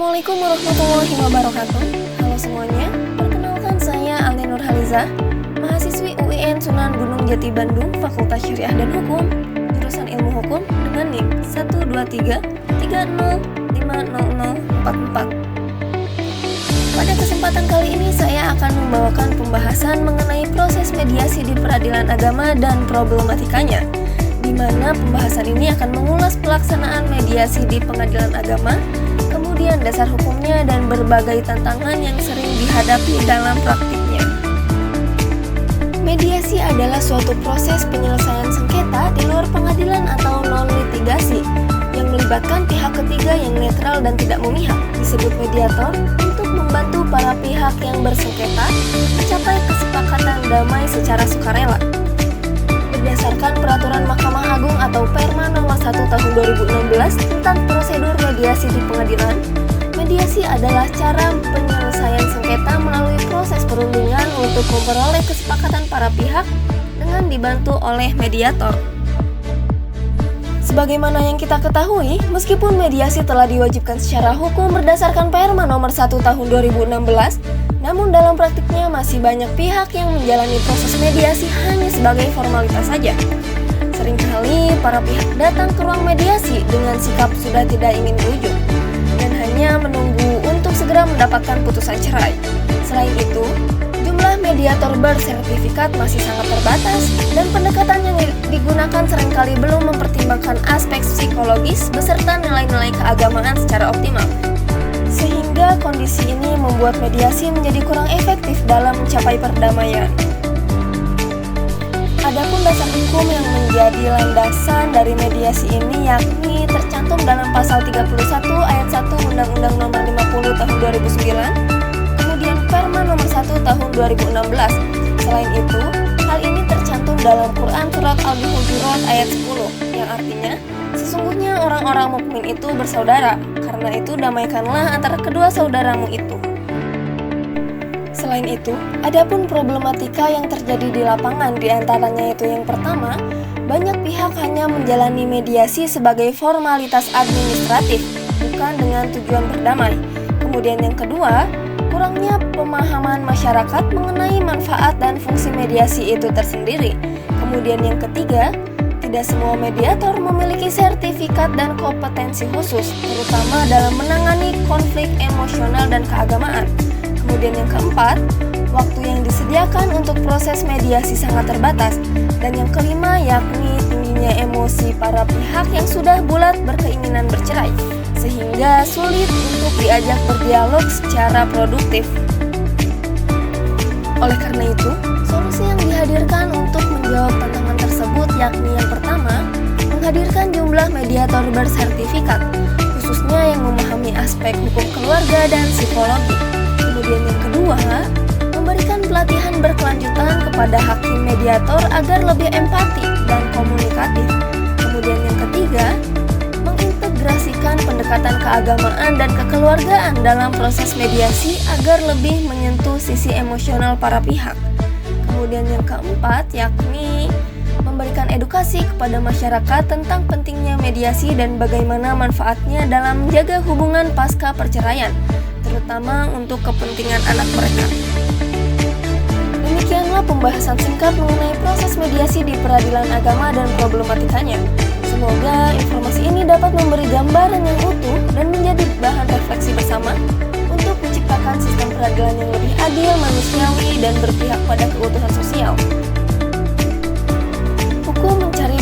Assalamualaikum warahmatullahi wabarakatuh. Halo semuanya, perkenalkan saya Alni Nurhaliza, mahasiswi UIN Sunan Gunung Jati Bandung, Fakultas Syariah dan Hukum, jurusan Ilmu Hukum dengan NIM 12330500044. Pada kesempatan kali ini saya akan membawakan pembahasan mengenai proses mediasi di peradilan agama dan problematikanya, di mana pembahasan ini akan mengulas pelaksanaan mediasi di pengadilan agama, kemudian dasar hukumnya dan berbagai tantangan yang sering dihadapi dalam praktiknya. Mediasi adalah suatu proses penyelesaian sengketa di luar pengadilan atau non-litigasi yang melibatkan pihak ketiga yang netral dan tidak memihak, disebut mediator, untuk membantu para pihak yang bersengketa mencapai kesepakatan damai secara sukarela. Berdasarkan Peraturan Mahkamah Agung atau Perma Nomor 1 Tahun 2016 tentang prosedur mediasi di pengadilan, mediasi adalah cara penyelesaian sengketa melalui proses perundingan untuk memperoleh kesepakatan para pihak dengan dibantu oleh mediator. Sebagaimana yang kita ketahui, meskipun mediasi telah diwajibkan secara hukum berdasarkan Perma Nomor 1 Tahun 2016, namun dalam praktiknya masih banyak pihak yang menjalani proses mediasi hanya sebagai formalitas saja. Seringkali para pihak datang ke ruang mediasi dengan sikap sudah tidak ingin rujuk dan hanya menunggu untuk segera mendapatkan putusan cerai. Selain itu, jumlah mediator bersertifikat masih sangat terbatas dan pendekatan yang digunakan seringkali belum mempertimbangkan aspek psikologis beserta nilai-nilai keagamaan secara optimal. Sehingga kondisi ini membuat mediasi menjadi kurang efektif dalam mencapai perdamaian. Adapun dasar hukum yang menjadi landasan dari mediasi ini yakni tercantum dalam pasal 31 ayat 1 Undang-Undang Nomor 50 Tahun 2009, kemudian Perma Nomor 1 Tahun 2016. Selain itu, hal ini tercantum dalam Quran Surat Al-Hujurat ayat 10, yang artinya sesungguhnya orang-orang mukmin itu bersaudara, karena itu damaikanlah antara kedua saudaramu itu. Selain itu, adapun problematika yang terjadi di lapangan diantaranya itu yang pertama, banyak pihak hanya menjalani mediasi sebagai formalitas administratif, bukan dengan tujuan berdamai. Kemudian yang kedua, kurangnya pemahaman masyarakat mengenai manfaat dan fungsi mediasi itu tersendiri. Kemudian yang ketiga, tidak semua mediator memiliki sertifikat dan kompetensi khusus, terutama dalam menangani konflik emosional dan keagamaan. Kemudian yang keempat, waktu yang disediakan untuk proses mediasi sangat terbatas. Dan yang kelima yakni tingginya emosi para pihak yang sudah bulat berkeinginan bercerai, sehingga sulit untuk diajak berdialog secara produktif. Oleh karena itu, solusi yang dihadirkan untuk menjawab tantangan tersebut yakni yang pertama, menghadirkan jumlah mediator bersertifikat, khususnya yang memahami aspek hukum keluarga dan psikologi. Kemudian yang kedua, memberikan pelatihan berkelanjutan kepada hakim mediator agar lebih empati dan komunikatif. Kemudian yang ketiga, mengintegrasikan pendekatan keagamaan dan kekeluargaan dalam proses mediasi agar lebih menyentuh sisi emosional para pihak. Kemudian yang keempat, yakni memberikan edukasi kepada masyarakat tentang pentingnya mediasi dan bagaimana manfaatnya dalam menjaga hubungan pasca perceraian, terutama untuk kepentingan anak mereka. Demikianlah pembahasan singkat mengenai proses mediasi di peradilan agama dan problematikanya. Semoga informasi ini dapat memberi gambaran yang utuh dan menjadi bahan refleksi bersama untuk menciptakan sistem peradilan yang lebih adil, manusiawi, dan berpihak pada keutuhan sosial. Hukum mencari